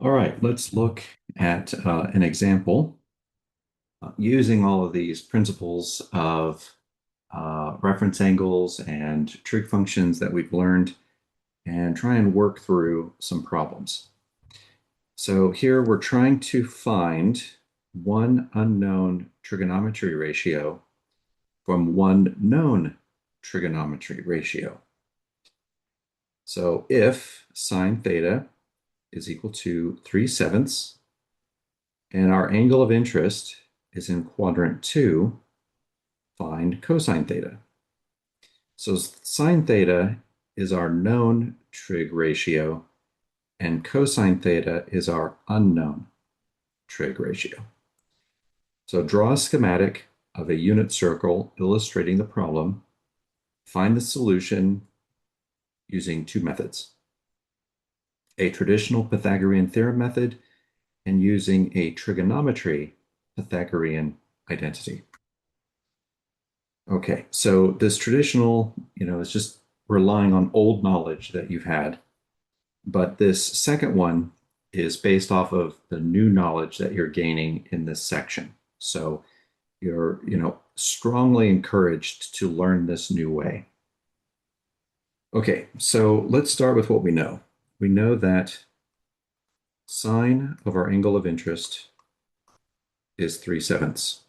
All right, let's look at an example using all of these principles of reference angles and trig functions that we've learned and try and work through some problems. So here we're trying to find one unknown trigonometry ratio from one known trigonometry ratio. So if sine theta is equal to 3/7 and our angle of interest is in quadrant 2, find cosine theta. So sine theta is our known trig ratio, and cosine theta is our unknown trig ratio. So draw a schematic of a unit circle illustrating the problem. Find the solution using two methods: a traditional Pythagorean theorem method and using a trigonometry Pythagorean identity. Okay, so this traditional, is just relying on old knowledge that you've had, but this second one is based off of the new knowledge that you're gaining in this section. So you're, strongly encouraged to learn this new way. Okay, so let's start with what we know. We know that sine of our angle of interest is 3/7.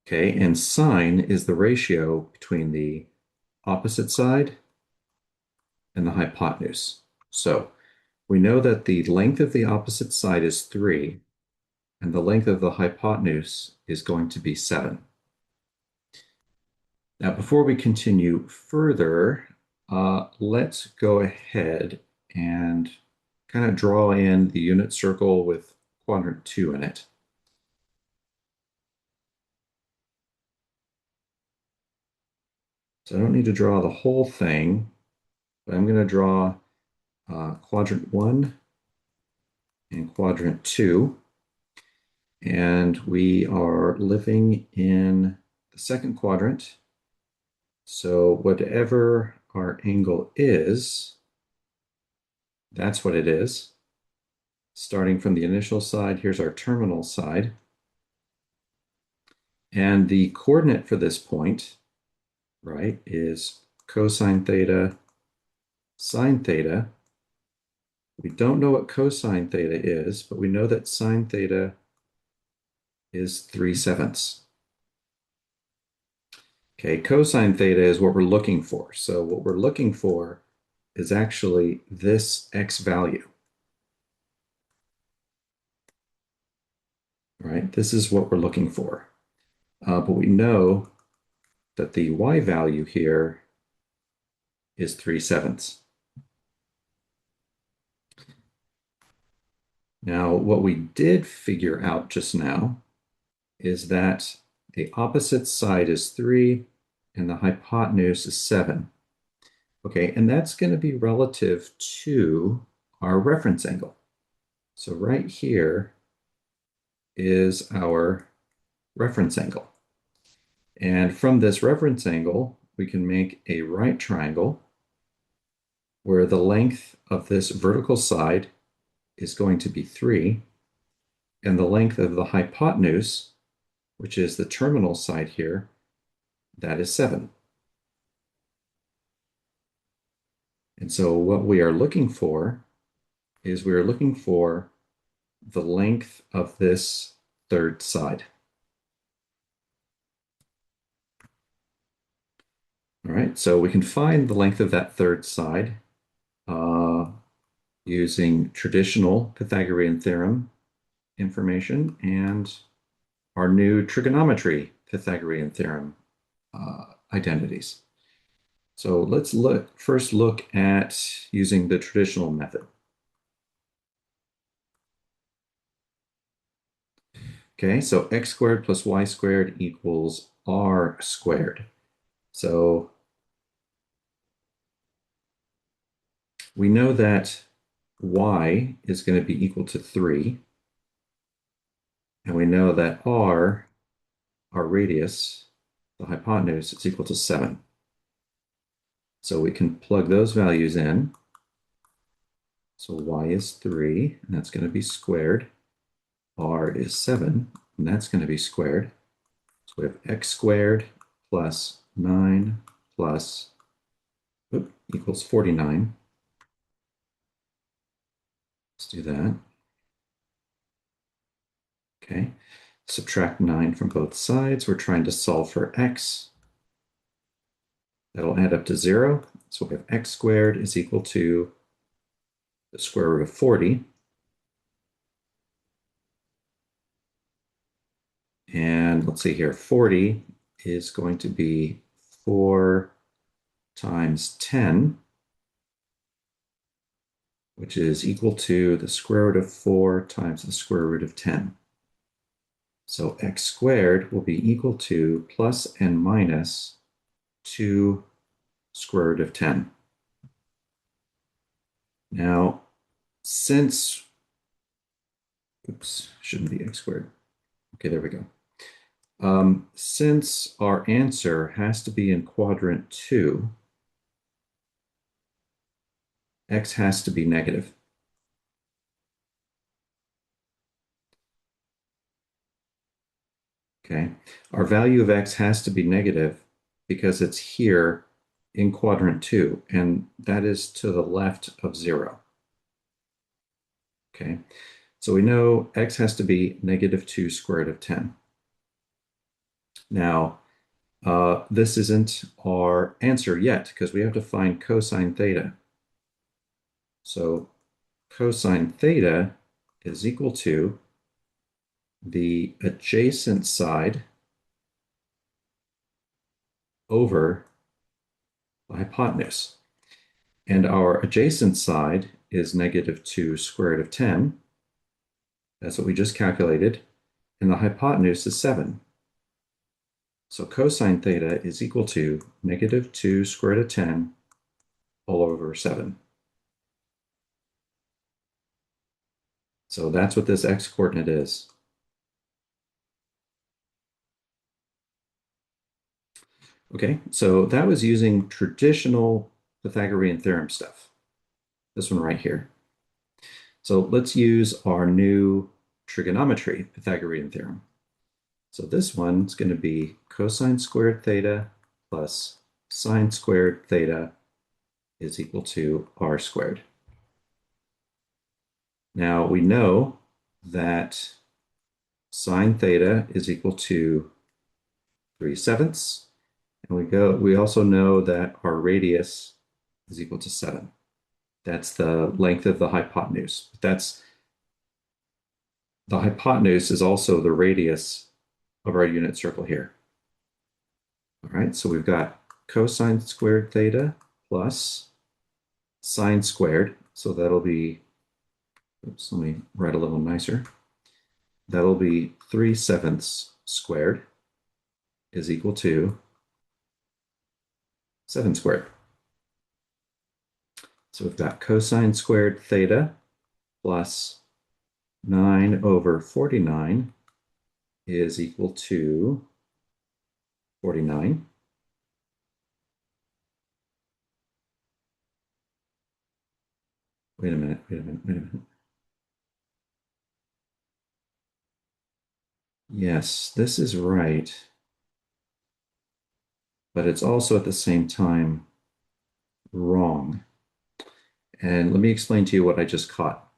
Okay, and sine is the ratio between the opposite side and the hypotenuse. So we know that the length of the opposite side is 3, and the length of the hypotenuse is going to be 7. Now, before we continue further, let's go ahead and kind of draw in the unit circle with quadrant 2 in it. So I don't need to draw the whole thing, but I'm going to draw quadrant 1 and quadrant 2. And we are living in the second quadrant. So whatever our angle is, that's what it is. Starting from the initial side, here's our terminal side. And the coordinate for this point, right, is cosine theta, sine theta. We don't know what cosine theta is, but we know that sine theta is 3/7. Okay, cosine theta is what we're looking for. So what we're looking for is actually this x value. Right? This is what we're looking for. But we know that the y value here is 3/7. Now, what we did figure out just now is that the opposite side is 3 and the hypotenuse is 7. Okay, and that's going to be relative to our reference angle. So right here is our reference angle. And from this reference angle, we can make a right triangle where the length of this vertical side is going to be 3, and the length of the hypotenuse, which is the terminal side here, that is 7. And so what we are looking for is we are looking for the length of this third side. All right, so we can find the length of that third side using traditional Pythagorean theorem information and our new trigonometry Pythagorean theorem identities. So let's first look at using the traditional method. Okay, so x squared plus y squared equals r squared. So we know that y is going to be equal to 3. And we know that r, our radius, the hypotenuse, is equal to 7. So we can plug those values in. So y is 3, and that's going to be squared. R is 7, and that's going to be squared. So we have x squared plus 9 plus equals 49. Let's do that. Okay. Subtract 9 from both sides. We're trying to solve for x. That'll add up to 0. So we have x squared is equal to the square root of 40. And let's see here, 40 is going to be 4 times 10, which is equal to the square root of 4 times the square root of 10. So x squared will be equal to plus and minus 2 square root of 10. Now, since, oops, shouldn't be x squared. Okay, there we go. Since our answer has to be in quadrant 2, x has to be negative. Okay, our value of x has to be negative because it's here in quadrant 2, and that is to the left of 0. Okay, so we know x has to be negative 2 square root of 10. Now, this isn't our answer yet because we have to find cosine theta. So cosine theta is equal to the adjacent side over the hypotenuse. And our adjacent side is negative 2 square root of 10. That's what we just calculated. And the hypotenuse is 7. So cosine theta is equal to negative 2 square root of 10 all over 7. So that's what this x-coordinate is. Okay, so that was using traditional Pythagorean theorem stuff. This one right here. So let's use our new trigonometry Pythagorean theorem. So this one's going to be cosine squared theta plus sine squared theta is equal to r squared. Now we know that sine theta is equal to 3/7, and we also know that our radius is equal to 7. That's the length of the hypotenuse. The hypotenuse is also the radius of our unit circle here. All right, so we've got cosine squared theta plus sine squared. So that'll be, oops, let me write a little nicer. That'll be 3/7 squared is equal to 7 squared. So we've got cosine squared theta plus 9 over 49 is equal to 49. Wait a minute. Yes, this is right, but it's also at the same time wrong. And let me explain to you what I just caught.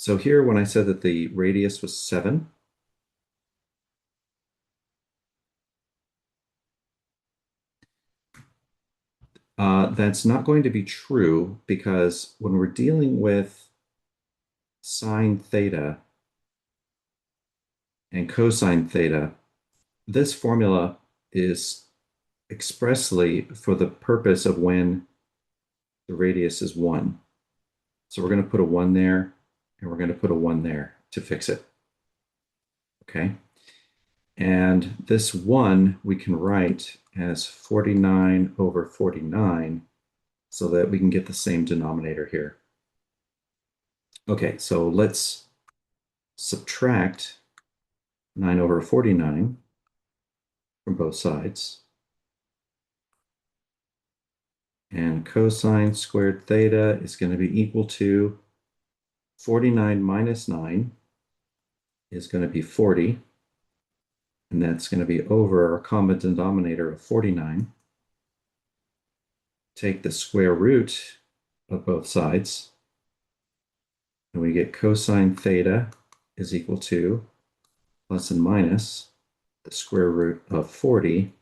So here, when I said that the radius was 7, that's not going to be true because when we're dealing with sine theta and cosine theta, this formula is expressly for the purpose of when the radius is 1. So we're going to put a 1 there, and we're going to put a 1 there to fix it. Okay. And this 1 we can write as 49 over 49 so that we can get the same denominator here. Okay, so let's subtract 9 over 49 from both sides. And cosine squared theta is going to be equal to 49 minus 9 is going to be 40. And that's going to be over our common denominator of 49. Take the square root of both sides, and we get cosine theta is equal to plus and minus the square root of 40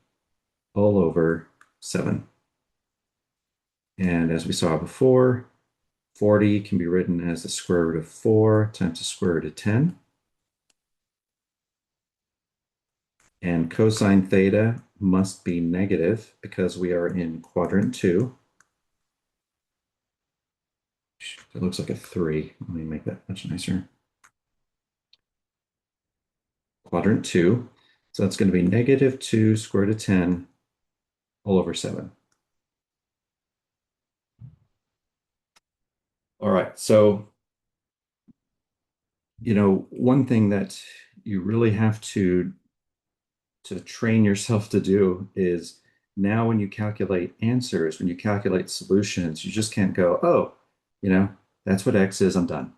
all over 7. And as we saw before, 40 can be written as the square root of 4 times the square root of 10. And cosine theta must be negative because we are in quadrant 2. It looks like a 3. Let me make that much nicer. Quadrant 2. So that's going to be negative 2 square root of 10 all over 7. All right, so, one thing that you really have to train yourself to do is now when you calculate answers, when you calculate solutions, you just can't go, oh, that's what X is, I'm done.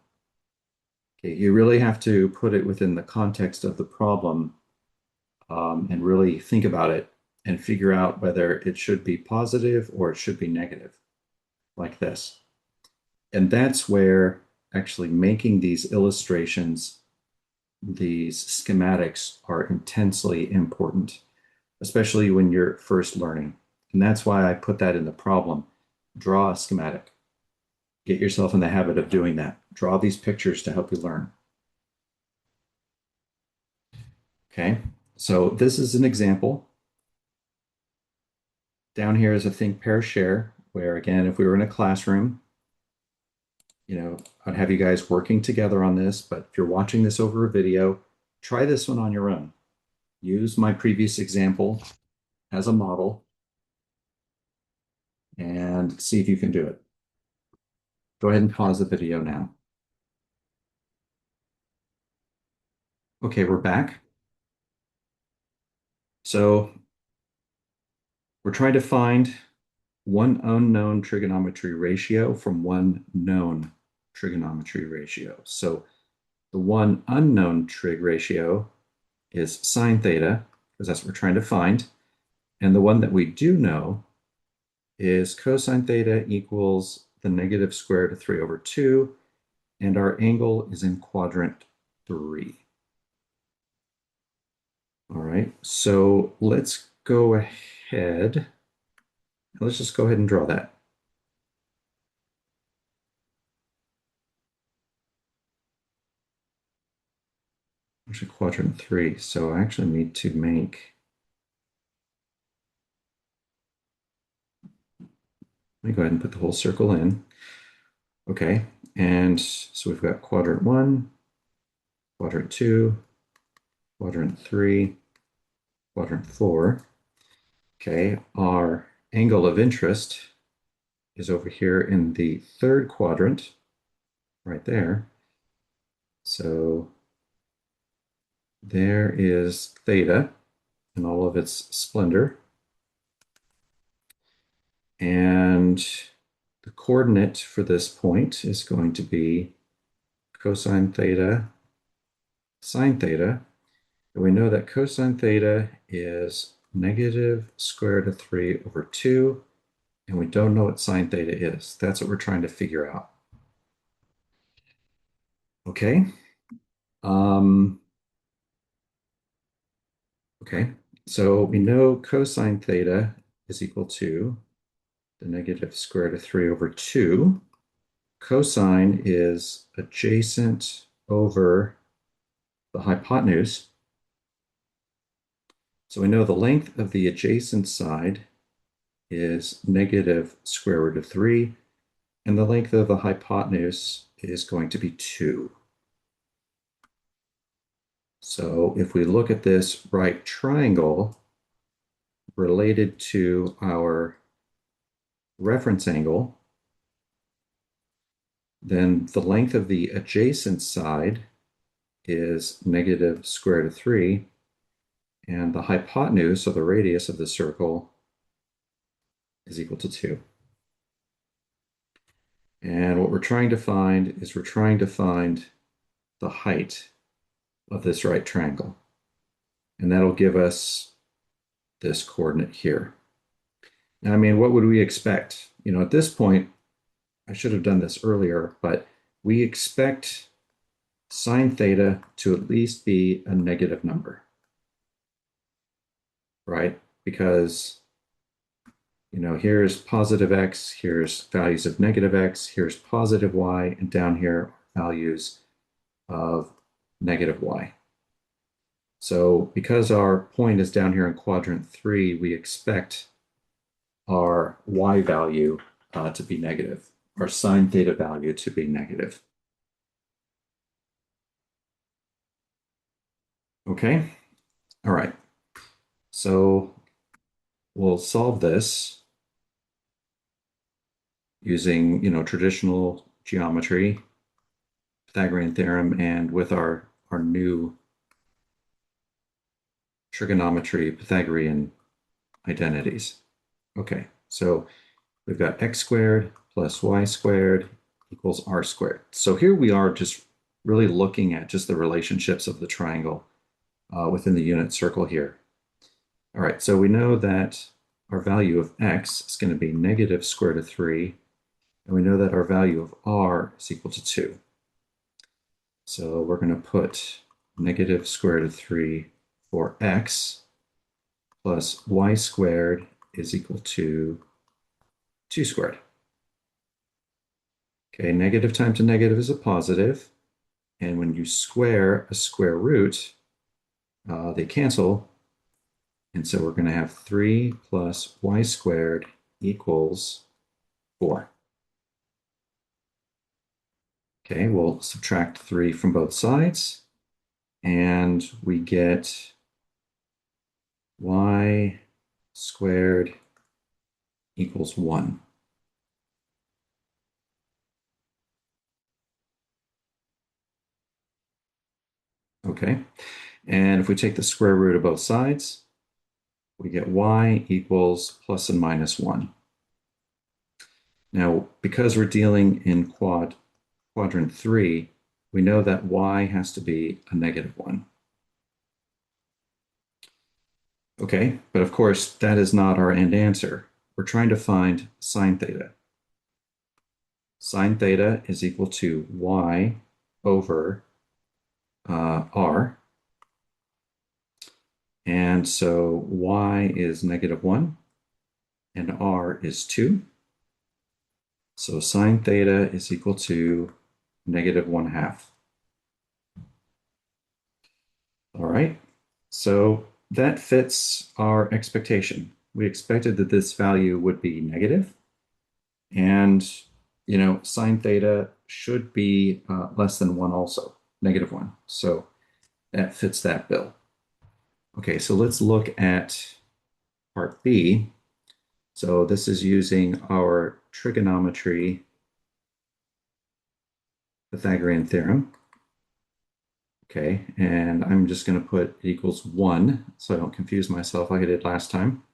Okay, you really have to put it within the context of the problem and really think about it and figure out whether it should be positive or it should be negative, like this. And that's where actually making these illustrations, these schematics are intensely important, especially when you're first learning. And that's why I put that in the problem. Draw a schematic. Get yourself in the habit of doing that. Draw these pictures to help you learn. Okay, so this is an example. Down here is a think, pair, share, where again, if we were in a classroom, I'd have you guys working together on this, but if you're watching this over a video, try this one on your own. Use my previous example as a model and see if you can do it. Go ahead and pause the video now. Okay, we're back. So we're trying to find one unknown trigonometry ratio from one known trigonometry ratio. So the one unknown trig ratio is sine theta, because that's what we're trying to find. And the one that we do know is cosine theta equals the negative square root of 3 over 2, and our angle is in quadrant 3. All right, so let's go ahead. Let's just go ahead and draw that. Actually, quadrant 3, so I actually need to make, let me go ahead and put the whole circle in. Okay, and so we've got quadrant 1, quadrant 2, quadrant 3, quadrant 4. Okay, our angle of interest is over here in the third quadrant, right there. So there is theta in all of its splendor. And the coordinate for this point is going to be cosine theta, sine theta. And we know that cosine theta is negative square root of 3 over 2. And we don't know what sine theta is. That's what we're trying to figure out. Okay. Okay. So we know cosine theta is equal to the negative square root of 3 over 2. Cosine is adjacent over the hypotenuse. So we know the length of the adjacent side is negative square root of 3, and the length of the hypotenuse is going to be 2. So if we look at this right triangle related to our reference angle, then the length of the adjacent side is negative square root of 3, and the hypotenuse, or the radius of the circle, is equal to 2. And what we're trying to find is we're trying to find the height of this right triangle. And that'll give us this coordinate here. Now, I mean, what would we expect? At this point, I should have done this earlier, but we expect sine theta to at least be a negative number, right? Because, here's positive x, here's values of negative x, here's positive y, and down here are values of negative y. So because our point is down here in quadrant 3, we expect our y value to be negative, our sine theta value to be negative. Okay, all right. So we'll solve this using, traditional geometry, Pythagorean theorem, and with our new trigonometry Pythagorean identities. Okay, so we've got x squared plus y squared equals r squared. So here we are just really looking at just the relationships of the triangle within the unit circle here. All right, so we know that our value of x is going to be negative square root of 3, and we know that our value of r is equal to 2. So we're going to put negative square root of 3 for x plus y squared is equal to 2 squared. Okay, negative times a negative is a positive, and when you square a square root, they cancel, and so we're going to have 3 plus y squared equals 4. Okay, we'll subtract 3 from both sides, and we get y squared equals 1. Okay, and if we take the square root of both sides, we get y equals plus and minus 1. Now, because we're dealing in quadrant 3, we know that y has to be a negative 1. Okay, but of course, that is not our end answer. We're trying to find sine theta. Sine theta is equal to y over r. And so y is negative 1 and r is 2. So sine theta is equal to negative 1/2. All right, so that fits our expectation. We expected that this value would be negative, and sine theta should be less than 1 also, negative 1. So that fits that bill. Okay, so let's look at part B. So this is using our trigonometry Pythagorean theorem. Okay, and I'm just going to put it equals 1 so I don't confuse myself like I did last time.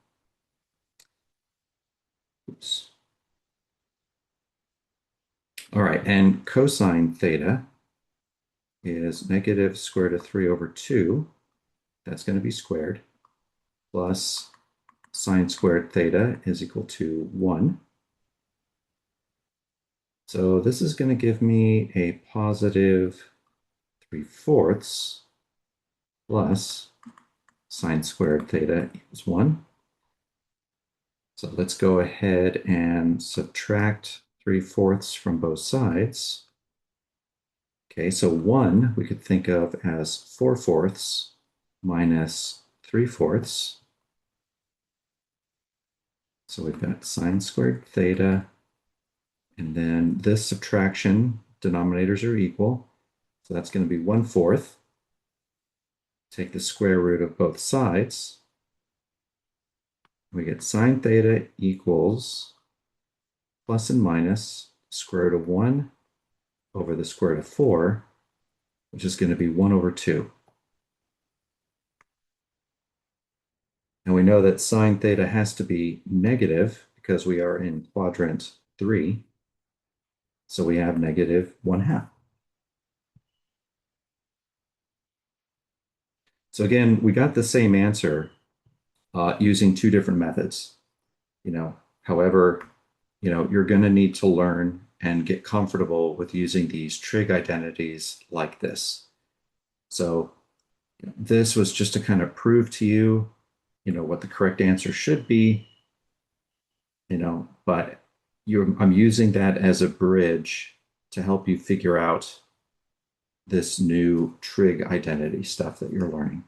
Oops. All right, and cosine theta is negative square root of 3 over 2. That's going to be squared, plus sine squared theta is equal to 1. So this is going to give me a positive 3/4 plus sine squared theta equals 1. So let's go ahead and subtract 3/4 from both sides. Okay, so 1 we could think of as 4/4 minus 3/4. So we've got sine squared theta, and then this subtraction, denominators are equal. So that's going to be 1/4. Take the square root of both sides. We get sine theta equals plus and minus square root of 1 over the square root of 4, which is going to be 1 over 2. And we know that sine theta has to be negative because we are in quadrant 3. So we have -1/2. So again, we got the same answer using two different methods. However, you're going to need to learn and get comfortable with using these trig identities like this. So this was just to kind of prove to you, what the correct answer should be, but I'm using that as a bridge to help you figure out this new trig identity stuff that you're learning.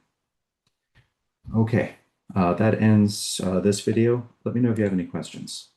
Okay, that ends this video. Let me know if you have any questions.